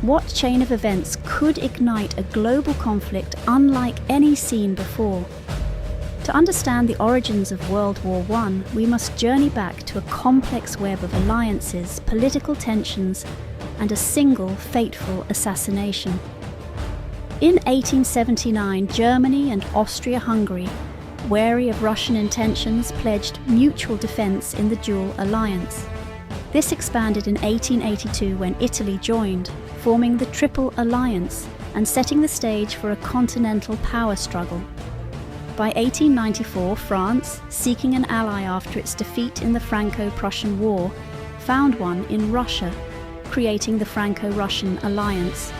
What chain of events could ignite a global conflict unlike any seen before? To understand the origins of World War I, we must journey back to a complex web of alliances, political tensions, and a single fateful assassination. In 1879, Germany and Austria-Hungary, wary of Russian intentions, pledged mutual defence in the dual alliance. This expanded in 1882 when Italy joined, forming the Triple Alliance and setting the stage for a continental power struggle. By 1894, France, seeking an ally after its defeat in the Franco-Prussian War, found one in Russia, creating the Franco-Russian Alliance.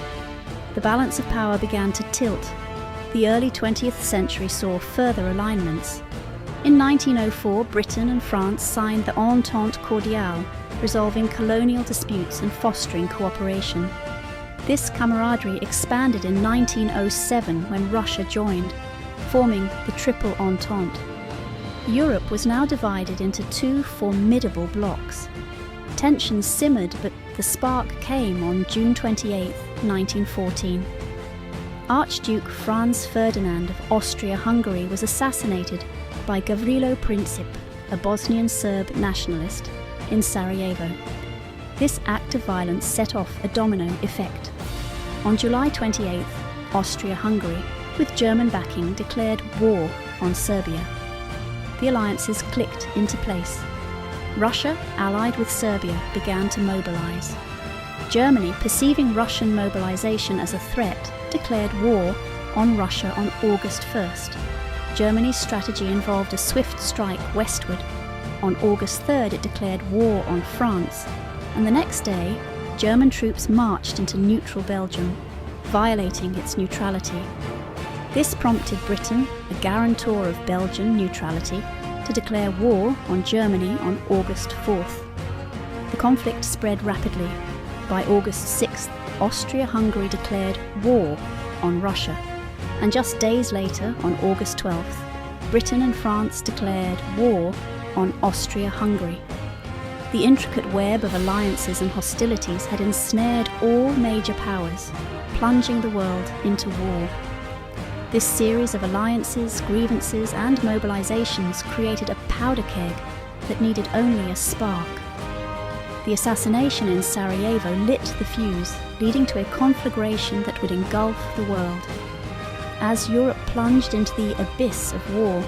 The balance of power began to tilt. The early 20th century saw further alignments. In 1904, Britain and France signed the Entente Cordiale, resolving colonial disputes and fostering cooperation. This camaraderie expanded in 1907 when Russia joined, forming the Triple Entente. Europe was now divided into two formidable blocs. Tensions simmered, but the spark came on June 28, 1914. Archduke Franz Ferdinand of Austria-Hungary was assassinated by Gavrilo Princip, a Bosnian Serb nationalist, in Sarajevo. This act of violence set off a domino effect. On July 28, Austria-Hungary, with German backing, declared war on Serbia. The alliances clicked into place. Russia, allied with Serbia, began to mobilise. Germany, perceiving Russian mobilisation as a threat, declared war on Russia on August 1st. Germany's strategy involved a swift strike westward. On August 3rd, it declared war on France, and the next day, German troops marched into neutral Belgium, violating its neutrality. This prompted Britain, a guarantor of Belgian neutrality, to declare war on Germany on August 4th. The conflict spread rapidly. By August 6th, Austria-Hungary declared war on Russia, and just days later, on August 12th, Britain and France declared war on Austria-Hungary. The intricate web of alliances and hostilities had ensnared all major powers, plunging the world into war. This series of alliances, grievances, and mobilisations created a powder keg that needed only a spark. The assassination in Sarajevo lit the fuse, leading to a conflagration that would engulf the world. As Europe plunged into the abyss of war,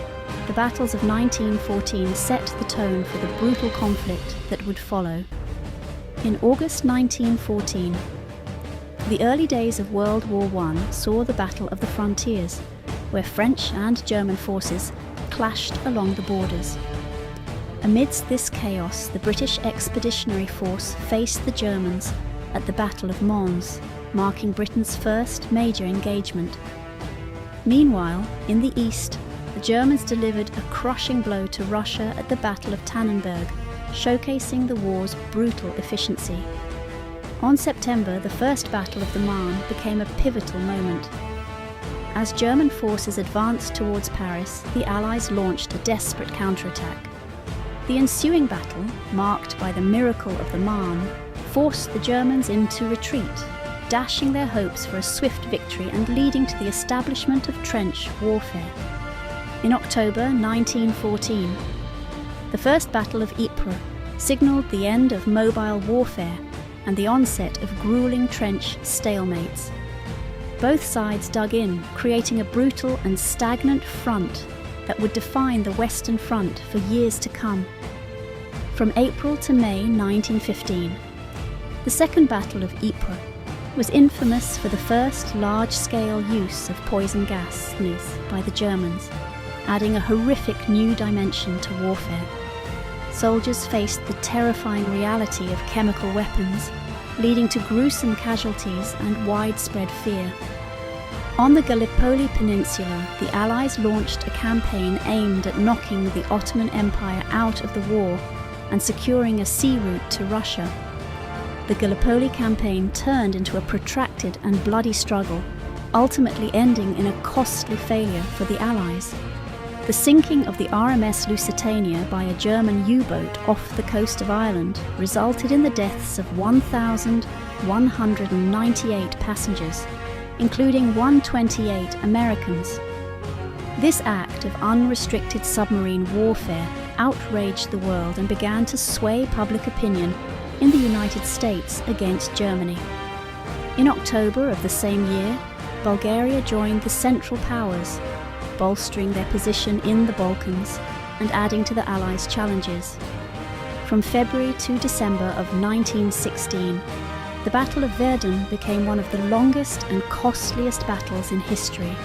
the battles of 1914 set the tone for the brutal conflict that would follow. In August 1914, the early days of World War I saw the Battle of the Frontiers, where French and German forces clashed along the borders. Amidst this chaos, the British Expeditionary Force faced the Germans at the Battle of Mons, marking Britain's first major engagement. Meanwhile, in the east, the Germans delivered a crushing blow to Russia at the Battle of Tannenberg, showcasing the war's brutal efficiency. On September, the First Battle of the Marne became a pivotal moment. As German forces advanced towards Paris, the Allies launched a desperate counterattack. The ensuing battle, marked by the miracle of the Marne, forced the Germans into retreat, dashing their hopes for a swift victory and leading to the establishment of trench warfare. In October 1914, the First Battle of Ypres signalled the end of mobile warfare and the onset of gruelling trench stalemates. Both sides dug in, creating a brutal and stagnant front that would define the Western Front for years to come. From April to May 1915, the Second Battle of Ypres was infamous for the first large-scale use of poison gas by the Germans, adding a horrific new dimension to warfare. Soldiers faced the terrifying reality of chemical weapons, leading to gruesome casualties and widespread fear. On the Gallipoli Peninsula, the Allies launched a campaign aimed at knocking the Ottoman Empire out of the war and securing a sea route to Russia. The Gallipoli campaign turned into a protracted and bloody struggle, ultimately ending in a costly failure for the Allies. The sinking of the RMS Lusitania by a German U-boat off the coast of Ireland resulted in the deaths of 1,000 198 passengers, including 128 Americans. This act of unrestricted submarine warfare outraged the world and began to sway public opinion in the United States against Germany. In October of the same year, Bulgaria joined the Central Powers, bolstering their position in the Balkans and adding to the Allies' challenges. From February to December of 1916, the Battle of Verdun became one of the longest and costliest battles in history.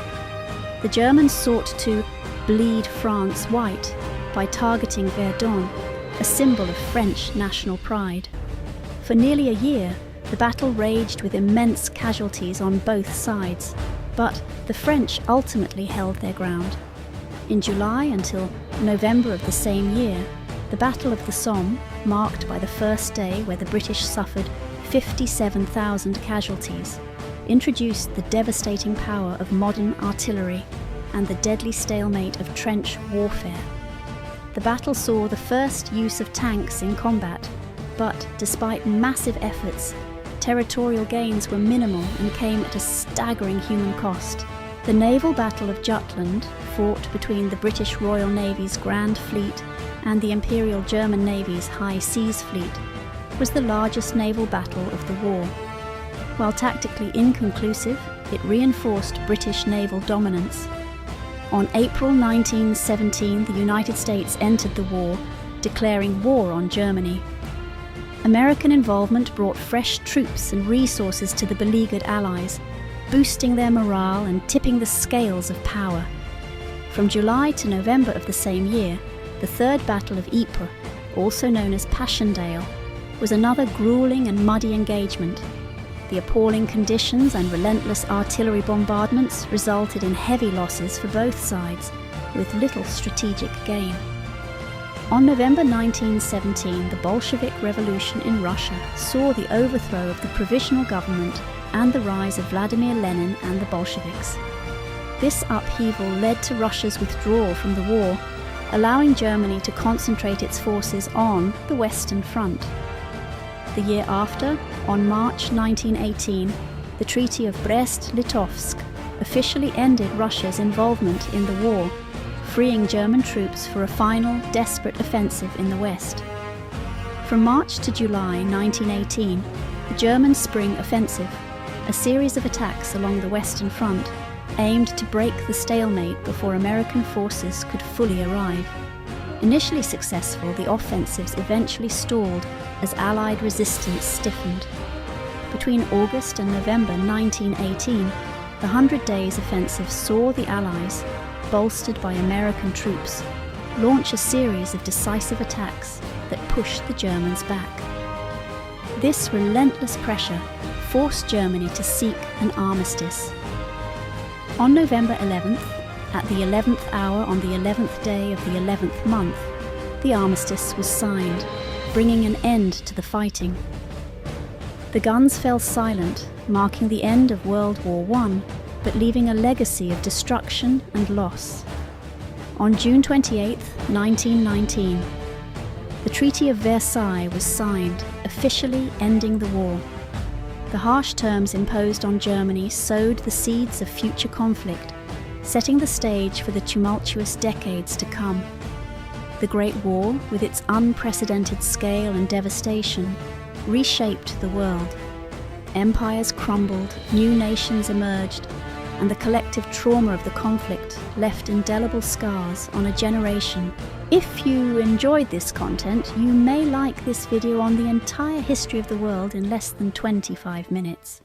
The Germans sought to bleed France white by targeting Verdun, a symbol of French national pride. For nearly a year, the battle raged with immense casualties on both sides, but the French ultimately held their ground. In July until November of the same year, the Battle of the Somme, marked by the first day where the British suffered 57,000 casualties, introduced the devastating power of modern artillery and the deadly stalemate of trench warfare. The battle saw the first use of tanks in combat, but despite massive efforts, territorial gains were minimal and came at a staggering human cost. The naval battle of Jutland, fought between the British Royal Navy's Grand Fleet and the Imperial German Navy's High Seas Fleet, was the largest naval battle of the war. While tactically inconclusive, it reinforced British naval dominance. On April 1917, the United States entered the war, declaring war on Germany. American involvement brought fresh troops and resources to the beleaguered Allies, boosting their morale and tipping the scales of power. From July to November of the same year, the Third Battle of Ypres, also known as Passchendaele, was another grueling and muddy engagement. The appalling conditions and relentless artillery bombardments resulted in heavy losses for both sides, with little strategic gain. On November 1917, the Bolshevik Revolution in Russia saw the overthrow of the provisional government and the rise of Vladimir Lenin and the Bolsheviks. This upheaval led to Russia's withdrawal from the war, allowing Germany to concentrate its forces on the Western Front. The year after, on March 1918, the Treaty of Brest-Litovsk officially ended Russia's involvement in the war, freeing German troops for a final, desperate offensive in the West. From March to July 1918, the German Spring Offensive, a series of attacks along the Western Front, aimed to break the stalemate before American forces could fully arrive. Initially successful, the offensives eventually stalled as Allied resistance stiffened. Between August and November 1918, the 100 Days Offensive saw the Allies, bolstered by American troops, launch a series of decisive attacks that pushed the Germans back. This relentless pressure forced Germany to seek an armistice. On November 11th, at the 11th hour on the 11th day of the 11th month, the armistice was signed, bringing an end to the fighting. The guns fell silent, marking the end of World War I, but leaving a legacy of destruction and loss. On June 28, 1919, the Treaty of Versailles was signed, officially ending the war. The harsh terms imposed on Germany sowed the seeds of future conflict, setting the stage for the tumultuous decades to come. The Great War, with its unprecedented scale and devastation, reshaped the world. Empires crumbled, new nations emerged, and the collective trauma of the conflict left indelible scars on a generation. If you enjoyed this content, you may like this video on the entire history of the world in less than 25 minutes.